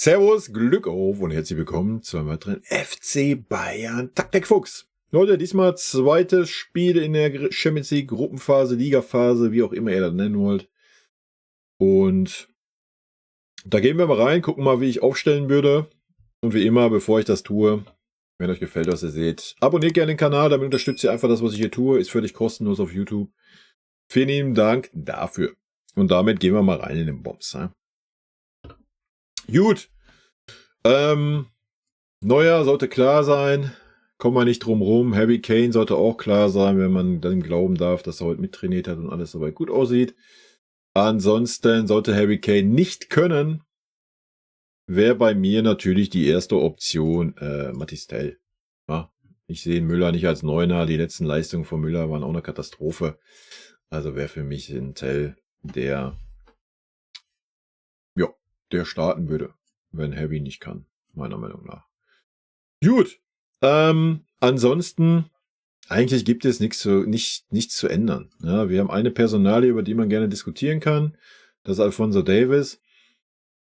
Servus, Glück auf und herzlich willkommen zu einem weiteren FC Bayern Taktik Fuchs. Leute, diesmal zweites Spiel in der Champions League Gruppenphase, Ligaphase, wie auch immer ihr das nennen wollt. Und da gehen wir mal rein, gucken mal, wie ich aufstellen würde. Und wie immer, bevor ich das tue, wenn euch gefällt, was ihr seht, abonniert gerne den Kanal, damit unterstützt ihr einfach das, was ich hier tue. Ist völlig kostenlos auf YouTube. Vielen lieben Dank dafür. Und damit gehen wir mal rein in den Bombs. Ne? Gut. Neuer sollte klar sein. Kommen wir nicht drum rum. Harry Kane sollte auch klar sein, wenn man dann glauben darf, dass er heute mittrainiert hat und alles soweit gut aussieht. Ansonsten sollte Harry Kane nicht können, wäre bei mir natürlich die erste Option Mathys Tel. Ja, ich sehe Müller nicht als Neuner. Die letzten Leistungen von Müller waren auch eine Katastrophe. Also wäre für mich ein Tel, der starten würde, wenn Harry nicht kann, meiner Meinung nach. Gut. Ansonsten, eigentlich gibt es nichts zu ändern. Ja, wir haben eine Personalie, über die man gerne diskutieren kann. Das ist Alphonso Davies.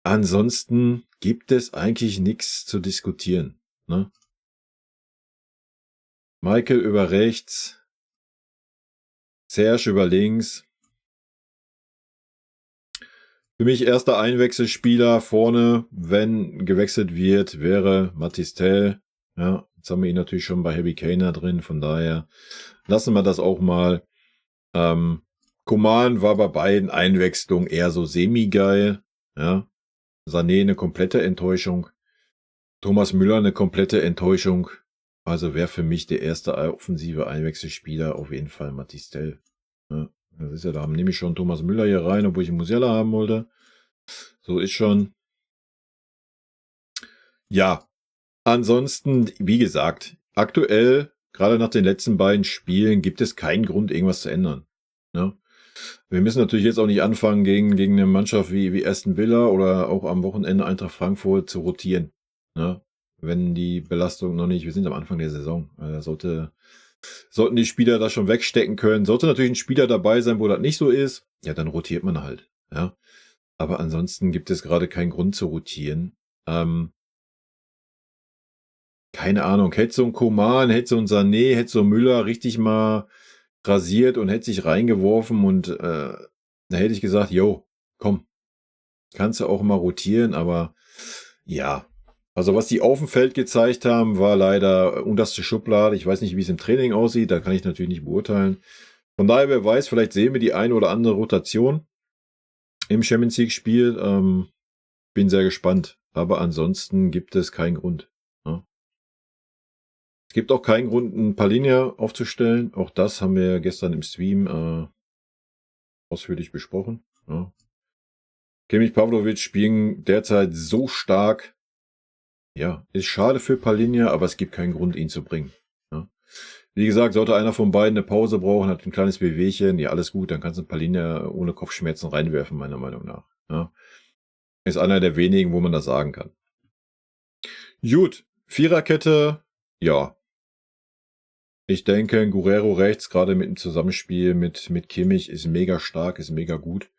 Ansonsten gibt es eigentlich nichts zu diskutieren. Ne? Michael über rechts. Serge über links. Für mich erster Einwechselspieler vorne, wenn gewechselt wird, wäre Mathys Tel. Ja, jetzt haben wir ihn natürlich schon bei Harry Kane drin, von daher lassen wir das auch mal. Coman war bei beiden Einwechslungen eher so semi-geil. Ja. Sané eine komplette Enttäuschung. Thomas Müller eine komplette Enttäuschung. Also wäre für mich der erste offensive Einwechselspieler auf jeden Fall Mathys Tel. Ja. Das ist ja, da nehme ich schon Thomas Müller hier rein, obwohl ich Musiala haben wollte. So ist schon. Ja, ansonsten, wie gesagt, aktuell, gerade nach den letzten beiden Spielen, gibt es keinen Grund, irgendwas zu ändern. Ja? Wir müssen natürlich jetzt auch nicht anfangen, gegen eine Mannschaft wie Aston Villa oder auch am Wochenende Eintracht Frankfurt zu rotieren. Ja? Wenn die Belastung noch nicht, wir sind am Anfang der Saison, sollten die Spieler das schon wegstecken können. Sollte natürlich ein Spieler dabei sein, wo das nicht so ist, ja, dann rotiert man halt. Ja. Aber ansonsten gibt es gerade keinen Grund zu rotieren. Keine Ahnung, hätte so ein Coman, hätte so ein Sané, hätte so Müller richtig mal rasiert und hätte sich reingeworfen und da hätte ich gesagt, yo, komm, kannst du auch mal rotieren, aber ja. Also was die auf dem Feld gezeigt haben, war leider unterste Schublade. Ich weiß nicht, wie es im Training aussieht, da kann ich natürlich nicht beurteilen. Von daher, wer weiß, vielleicht sehen wir die eine oder andere Rotation im Champions League-Spiel. Bin sehr gespannt. Aber ansonsten gibt es keinen Grund. Ja. Es gibt auch keinen Grund, einen Palhinha aufzustellen. Auch das haben wir gestern im Stream ausführlich besprochen. Ja. Kimmich, Pavlovic spielen derzeit so stark. Ja, ist schade für Palhinha, aber es gibt keinen Grund, ihn zu bringen. Ja. Wie gesagt, sollte einer von beiden eine Pause brauchen, hat ein kleines Bewegchen, ja, alles gut, dann kannst du Palhinha ohne Kopfschmerzen reinwerfen, meiner Meinung nach. Ja. Ist einer der wenigen, wo man das sagen kann. Gut, Viererkette, ja. Ich denke, Guerrero rechts, gerade mit dem Zusammenspiel mit Kimmich, ist mega stark, ist mega gut.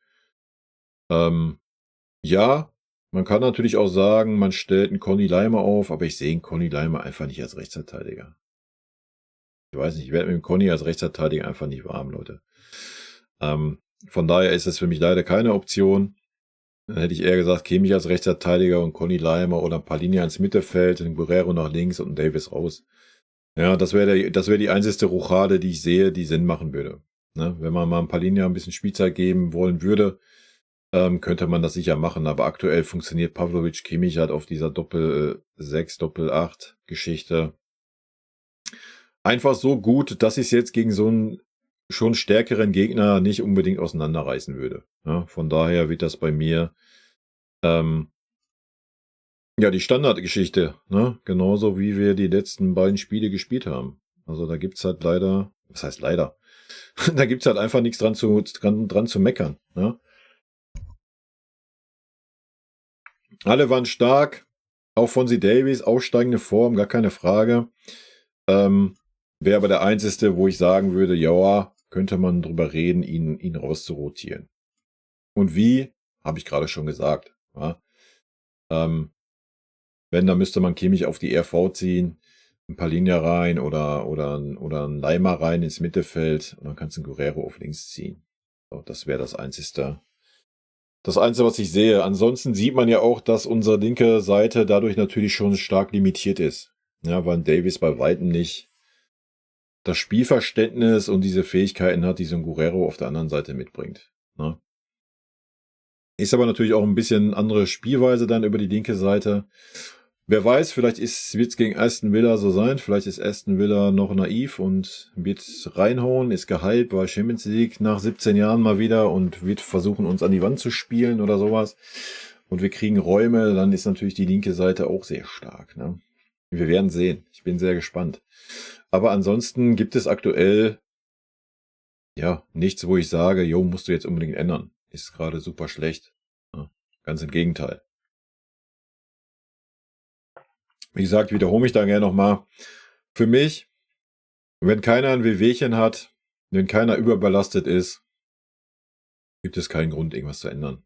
Ja, man kann natürlich auch sagen, man stellt einen Conny Leimer auf, aber ich sehe einen Conny Leimer einfach nicht als Rechtsverteidiger. Ich weiß nicht, ich werde mit dem Conny als Rechtsverteidiger einfach nicht warm, Leute. Von daher ist es für mich leider keine Option. Dann hätte ich eher gesagt, Kimmich als Rechtsverteidiger und Conny Leimer oder Palhinha ins Mittelfeld, ein Guerrero nach links und ein Davies raus. Ja, das wäre die einzige Rochade, die ich sehe, die Sinn machen würde. Ne? Wenn man mal ein Palhinha ein bisschen Spielzeit geben wollen würde, könnte man das sicher machen. Aber aktuell funktioniert Pavlovic Kimmich halt auf dieser Doppel-6, Doppel-8-Geschichte einfach so gut, dass ich es jetzt gegen so einen schon stärkeren Gegner nicht unbedingt auseinanderreißen würde. Ja, von daher wird das bei mir ja, die Standardgeschichte, ne? Genauso wie wir die letzten beiden Spiele gespielt haben. Also da gibt's halt leider, was heißt leider? Da gibt's halt einfach nichts dran zu meckern. Ne? Alle waren stark, auch Fonzie Davies, aufsteigende Form, gar keine Frage. Wäre aber der einzige, wo ich sagen würde, ja, könnte man drüber reden, ihn rauszurotieren. Und wie, habe ich gerade schon gesagt. Ja? Wenn, dann müsste man Kimmich auf die RV ziehen, ein Palinja rein oder ein Leimer rein ins Mittelfeld und dann kannst du einen Guerrero auf links ziehen. So, das wäre das Einzige, was ich sehe. Ansonsten sieht man ja auch, dass unsere linke Seite dadurch natürlich schon stark limitiert ist. Ja, weil Davies bei Weitem nicht das Spielverständnis und diese Fähigkeiten hat, die so ein Guerrero auf der anderen Seite mitbringt. Ne? Ist aber natürlich auch ein bisschen andere Spielweise dann über die linke Seite. Wer weiß, vielleicht wird es gegen Aston Villa so sein. Vielleicht ist Aston Villa noch naiv und wird reinhauen, ist gehypt, war Champions League nach 17 Jahren mal wieder und wird versuchen, uns an die Wand zu spielen oder sowas. Und wir kriegen Räume, dann ist natürlich die linke Seite auch sehr stark. Ne? Wir werden sehen. Ich bin sehr gespannt. Aber ansonsten gibt es aktuell ja nichts, wo ich sage, jo, musst du jetzt unbedingt ändern. Ist gerade super schlecht. Ja, ganz im Gegenteil. Wie gesagt, wiederhole mich da gerne nochmal. Für mich, wenn keiner ein Wehwehchen hat, wenn keiner überbelastet ist, gibt es keinen Grund, irgendwas zu ändern.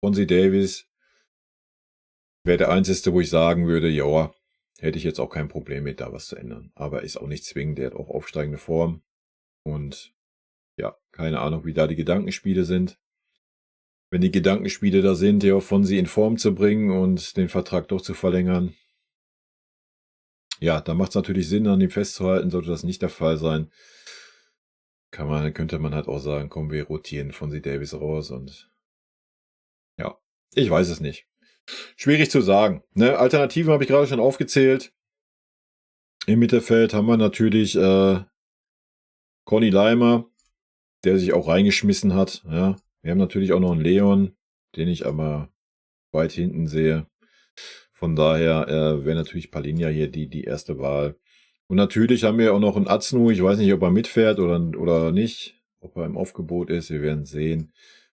Fonzie Davies wäre der Einzige, wo ich sagen würde, ja, hätte ich jetzt auch kein Problem mit, da was zu ändern. Aber ist auch nicht zwingend, der hat auch aufsteigende Form. Und ja, keine Ahnung, wie da die Gedankenspiele sind. Wenn die Gedankenspiele da sind, ja, Fonzie in Form zu bringen und den Vertrag doch zu verlängern, ja, da macht es natürlich Sinn, an ihm festzuhalten. Sollte das nicht der Fall sein, könnte man halt auch sagen, komm, wir rotieren Fonzie Davies raus und ja, ich weiß es nicht. Schwierig zu sagen. Ne? Alternativen habe ich gerade schon aufgezählt. Im Mittelfeld haben wir natürlich Conny Leimer, der sich auch reingeschmissen hat. Ja. Wir haben natürlich auch noch einen Leon, den ich aber weit hinten sehe. Von daher wäre natürlich Palinja hier die erste Wahl. Und natürlich haben wir auch noch einen Aznu. Ich weiß nicht, ob er mitfährt oder nicht. Ob er im Aufgebot ist. Wir werden sehen.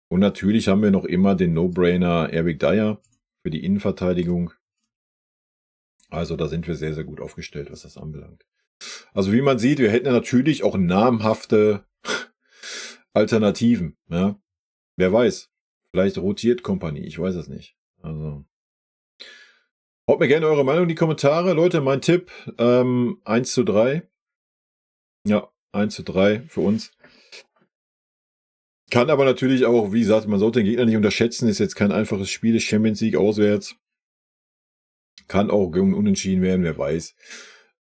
Und natürlich haben wir noch immer den No-Brainer Eric Dyer für die Innenverteidigung. Also da sind wir sehr, sehr gut aufgestellt, was das anbelangt. Also wie man sieht, wir hätten ja natürlich auch namhafte Alternativen. Ja? Wer weiß. Vielleicht rotiert Kompanie. Ich weiß es nicht. Also haut mir gerne eure Meinung in die Kommentare. Leute, mein Tipp, 1:3. Ja, 1:3 für uns. Kann aber natürlich auch, wie gesagt, man sollte den Gegner nicht unterschätzen. Ist jetzt kein einfaches Spiel, ist Champions League auswärts. Kann auch unentschieden werden, wer weiß.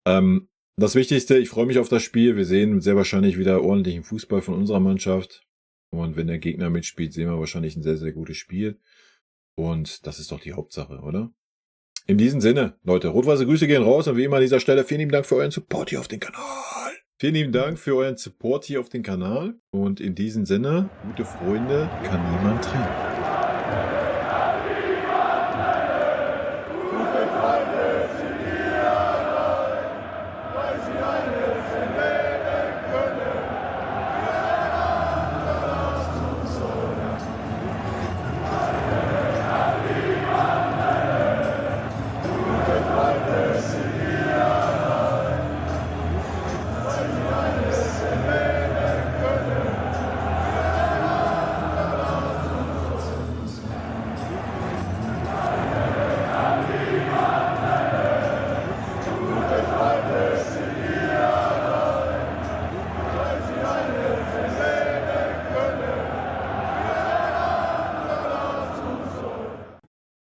Das Wichtigste, ich freue mich auf das Spiel. Wir sehen sehr wahrscheinlich wieder ordentlichen Fußball von unserer Mannschaft. Und wenn der Gegner mitspielt, sehen wir wahrscheinlich ein sehr, sehr gutes Spiel. Und das ist doch die Hauptsache, oder? In diesem Sinne, Leute, rot-weiße Grüße gehen raus und wie immer an dieser Stelle vielen lieben Dank für euren Support hier auf den Kanal. Vielen lieben Dank für euren Support hier auf den Kanal und in diesem Sinne, gute Freunde kann niemand trennen.